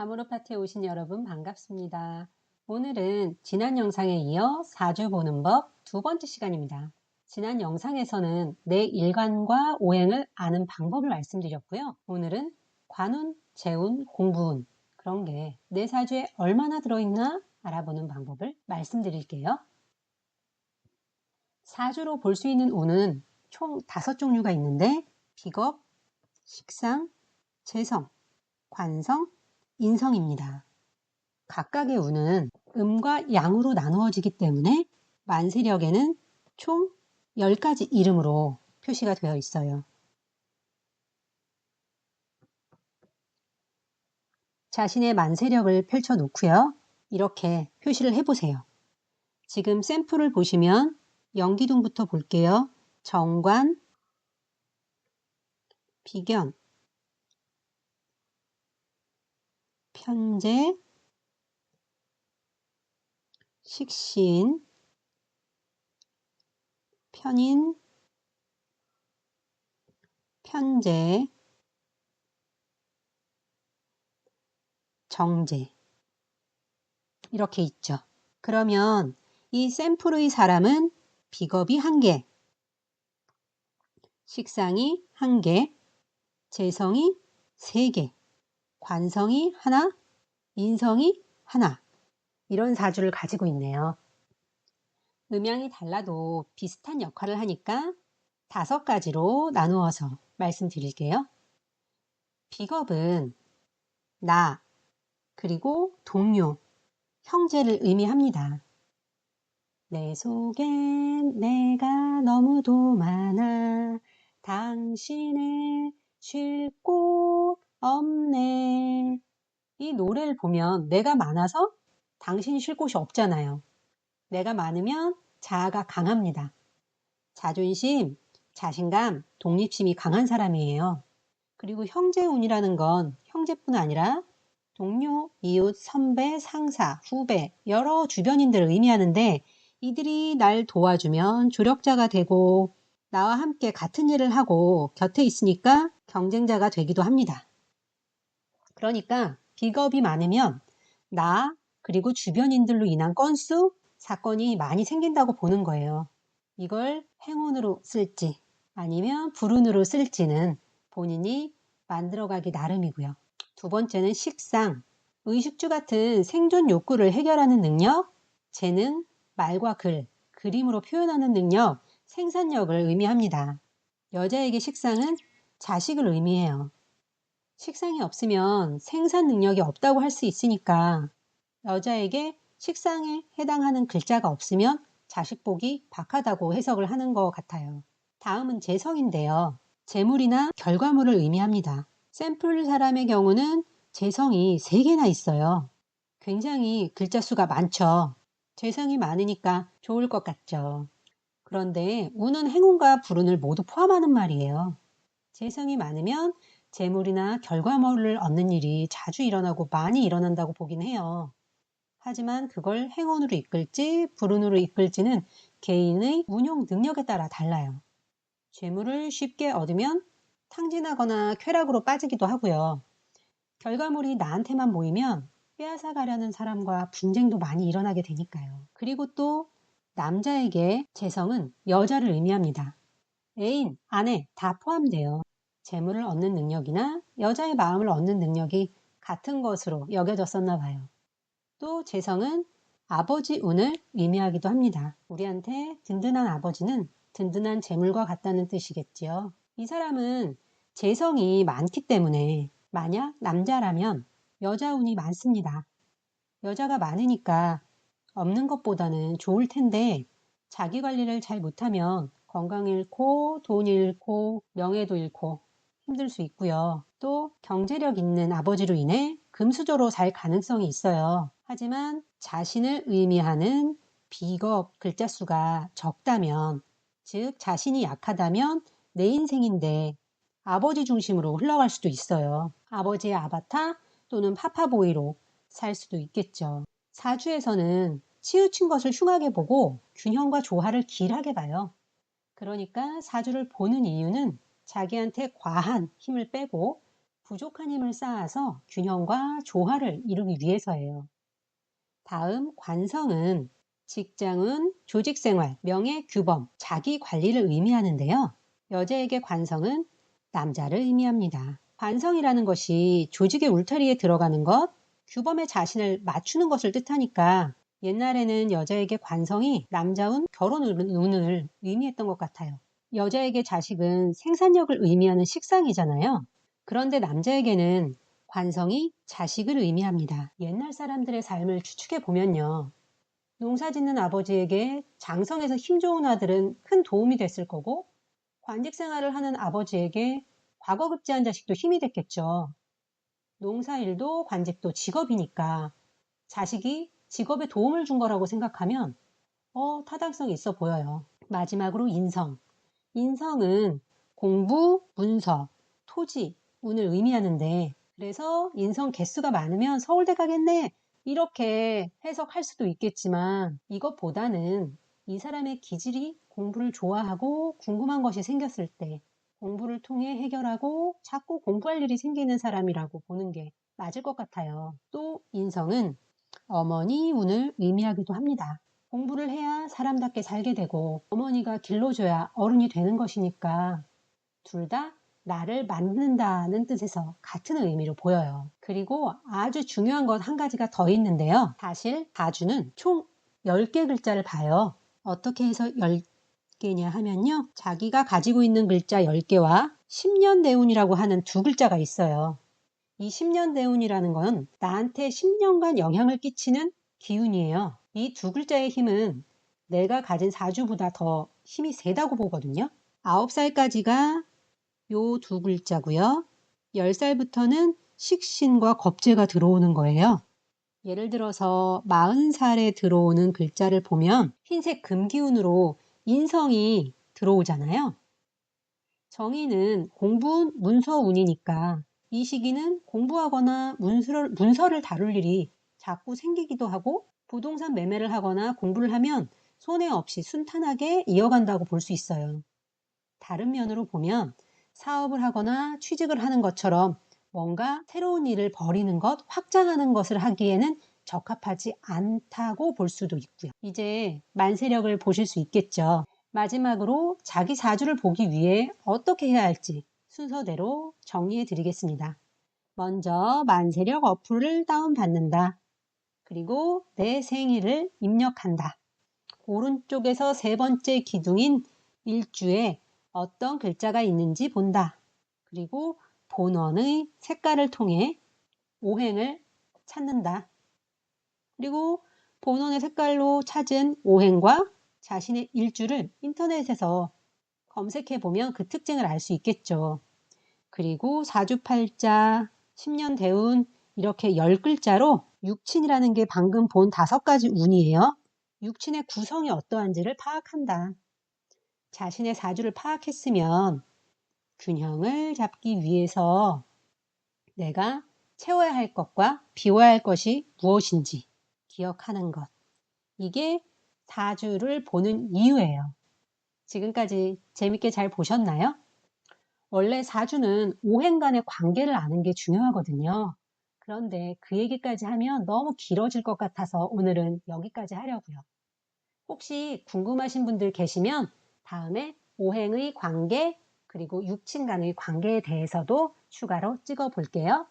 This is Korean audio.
아모르파트에 오신 여러분 반갑습니다. 오늘은 지난 영상에 이어 4주 보는 법 두 번째 시간입니다. 지난 영상에서는 내 일관과 오행을 아는 방법을 말씀드렸고요. 오늘은 관운, 재운, 공부운 그런 게 내 사주에 얼마나 들어있나 알아보는 방법을 말씀드릴게요. 사주로 볼 수 있는 운은 총 5종류가 있는데 비겁, 식상, 재성, 관성, 인성입니다. 각각의 운은 음과 양으로 나누어지기 때문에 만세력에는 총 10가지 이름으로 표시가 되어 있어요. 자신의 만세력을 펼쳐 놓고요. 이렇게 표시를 해보세요. 지금 샘플을 보시면 연기둥부터 볼게요. 정관, 비견, 편재, 식신, 편인, 편재, 정재 이렇게 있죠. 그러면 이 샘플의 사람은 비겁이 1개, 식상이 1개, 재성이 3개, 관성이 1, 인성이 1 이런 사주를 가지고 있네요. 음양이 달라도 비슷한 역할을 하니까 5가지로 나누어서 말씀드릴게요. 비겁은 나, 그리고 동료, 형제를 의미합니다. 내 속엔 내가 너무도 많아 당신의 쉴 곳 없네. 이 노래를 보면 내가 많아서 당신이 쉴 곳이 없잖아요. 내가 많으면 자아가 강합니다. 자존심, 자신감, 독립심이 강한 사람이에요. 그리고 형제운이라는 건 형제뿐 아니라 동료, 이웃, 선배, 상사, 후배, 여러 주변인들을 의미하는데 이들이 날 도와주면 조력자가 되고 나와 함께 같은 일을 하고 곁에 있으니까 경쟁자가 되기도 합니다. 그러니까 비겁이 많으면 나 그리고 주변인들로 인한 건수, 사건이 많이 생긴다고 보는 거예요. 이걸 행운으로 쓸지 아니면 불운으로 쓸지는 본인이 만들어가기 나름이고요. 두 번째는 식상, 의식주 같은 생존 욕구를 해결하는 능력, 재능, 말과 글, 그림으로 표현하는 능력, 생산력을 의미합니다. 여자에게 식상은 자식을 의미해요. 식상이 없으면 생산 능력이 없다고 할 수 있으니까 여자에게 식상에 해당하는 글자가 없으면 자식복이 박하다고 해석을 하는 것 같아요. 다음은 재성인데요. 재물이나 결과물을 의미합니다. 샘플 사람의 경우는 재성이 3개나 있어요. 굉장히 글자 수가 많죠. 재성이 많으니까 좋을 것 같죠. 그런데 운은 행운과 불운을 모두 포함하는 말이에요. 재성이 많으면 재물이나 결과물을 얻는 일이 자주 일어나고 많이 일어난다고 보긴 해요. 하지만 그걸 행운으로 이끌지 불운으로 이끌지는 개인의 운용 능력에 따라 달라요. 재물을 쉽게 얻으면 탕진하거나 쾌락으로 빠지기도 하고요. 결과물이 나한테만 모이면 빼앗아 가려는 사람과 분쟁도 많이 일어나게 되니까요. 그리고 또 남자에게 재성은 여자를 의미합니다. 애인, 아내 다 포함돼요. 재물을 얻는 능력이나 여자의 마음을 얻는 능력이 같은 것으로 여겨졌었나 봐요. 또 재성은 아버지 운을 의미하기도 합니다. 우리한테 든든한 아버지는 든든한 재물과 같다는 뜻이겠지요. 이 사람은 재성이 많기 때문에 만약 남자라면 여자 운이 많습니다. 여자가 많으니까 없는 것보다는 좋을 텐데 자기 관리를 잘 못하면 건강 잃고 돈 잃고 명예도 잃고 힘들 수 있고요. 또 경제력 있는 아버지로 인해 금수저로 살 가능성이 있어요. 하지만 자신을 의미하는 비겁 글자 수가 적다면, 즉 자신이 약하다면 내 인생인데 아버지 중심으로 흘러갈 수도 있어요. 아버지의 아바타 또는 파파보이로 살 수도 있겠죠. 사주에서는 치우친 것을 흉하게 보고 균형과 조화를 길하게 봐요. 그러니까 사주를 보는 이유는 자기한테 과한 힘을 빼고 부족한 힘을 쌓아서 균형과 조화를 이루기 위해서예요. 다음 관성은 직장은 조직생활, 명예규범, 자기관리를 의미하는데요. 여자에게 관성은 남자를 의미합니다. 관성이라는 것이 조직의 울타리에 들어가는 것, 규범에 자신을 맞추는 것을 뜻하니까 옛날에는 여자에게 관성이 남자운 결혼 운을 의미했던 것 같아요. 여자에게 자식은 생산력을 의미하는 식상이잖아요. 그런데 남자에게는 관성이 자식을 의미합니다. 옛날 사람들의 삶을 추측해 보면요. 농사 짓는 아버지에게 장성에서 힘 좋은 아들은 큰 도움이 됐을 거고, 관직 생활을 하는 아버지에게 과거급제한 자식도 힘이 됐겠죠. 농사일도 관직도 직업이니까 자식이 직업에 도움을 준 거라고 생각하면 타당성이 있어 보여요. 마지막으로 인성. 인성은 공부, 문서, 토지, 운을 의미하는데 그래서 인성 개수가 많으면 서울대 가겠네 이렇게 해석할 수도 있겠지만 이것보다는 이 사람의 기질이 공부를 좋아하고 궁금한 것이 생겼을 때 공부를 통해 해결하고 자꾸 공부할 일이 생기는 사람이라고 보는 게 맞을 것 같아요. 또 인성은 어머니 운을 의미하기도 합니다. 공부를 해야 사람답게 살게 되고 어머니가 길러줘야 어른이 되는 것이니까 둘 다 나를 만든다는 뜻에서 같은 의미로 보여요. 그리고 아주 중요한 것 한 가지가 더 있는데요. 사실 사주는 총 10개 글자를 봐요. 어떻게 해서 10개냐 하면요. 자기가 가지고 있는 글자 10개와 10년 대운이라고 하는 두 글자가 있어요. 이 10년 대운이라는 건 나한테 10년간 영향을 끼치는 기운이에요. 이 두 글자의 힘은 내가 가진 사주보다 더 힘이 세다고 보거든요. 9살까지가 요 두 글자고요. 10살부터는 식신과 겁재가 들어오는 거예요. 예를 들어서 40살에 들어오는 글자를 보면 흰색 금기운으로 인성이 들어오잖아요. 정의는 공부 문서운이니까 이 시기는 공부하거나 문서를 다룰 일이 자꾸 생기기도 하고 부동산 매매를 하거나 공부를 하면 손해 없이 순탄하게 이어간다고 볼 수 있어요. 다른 면으로 보면 사업을 하거나 취직을 하는 것처럼 뭔가 새로운 일을 벌이는 것, 확장하는 것을 하기에는 적합하지 않다고 볼 수도 있고요. 이제 만세력을 보실 수 있겠죠. 마지막으로 자기 사주를 보기 위해 어떻게 해야 할지 순서대로 정리해 드리겠습니다. 먼저 만세력 어플을 다운받는다. 그리고 내 생일을 입력한다. 오른쪽에서 세 번째 기둥인 일주에 어떤 글자가 있는지 본다. 그리고 본원의 색깔을 통해 오행을 찾는다. 그리고 본원의 색깔로 찾은 오행과 자신의 일주를 인터넷에서 검색해보면 그 특징을 알 수 있겠죠. 그리고 사주팔자, 10년 대운 이렇게 10글자로 육친이라는 게 방금 본 5가지 운이에요. 육친의 구성이 어떠한지를 파악한다. 자신의 사주를 파악했으면 균형을 잡기 위해서 내가 채워야 할 것과 비워야 할 것이 무엇인지 기억하는 것. 이게 사주를 보는 이유예요. 지금까지 재밌게 잘 보셨나요? 원래 사주는 오행 간의 관계를 아는 게 중요하거든요. 그런데 그 얘기까지 하면 너무 길어질 것 같아서 오늘은 여기까지 하려고요. 혹시 궁금하신 분들 계시면 다음에 오행의 관계 그리고 육친 간의 관계에 대해서도 추가로 찍어 볼게요.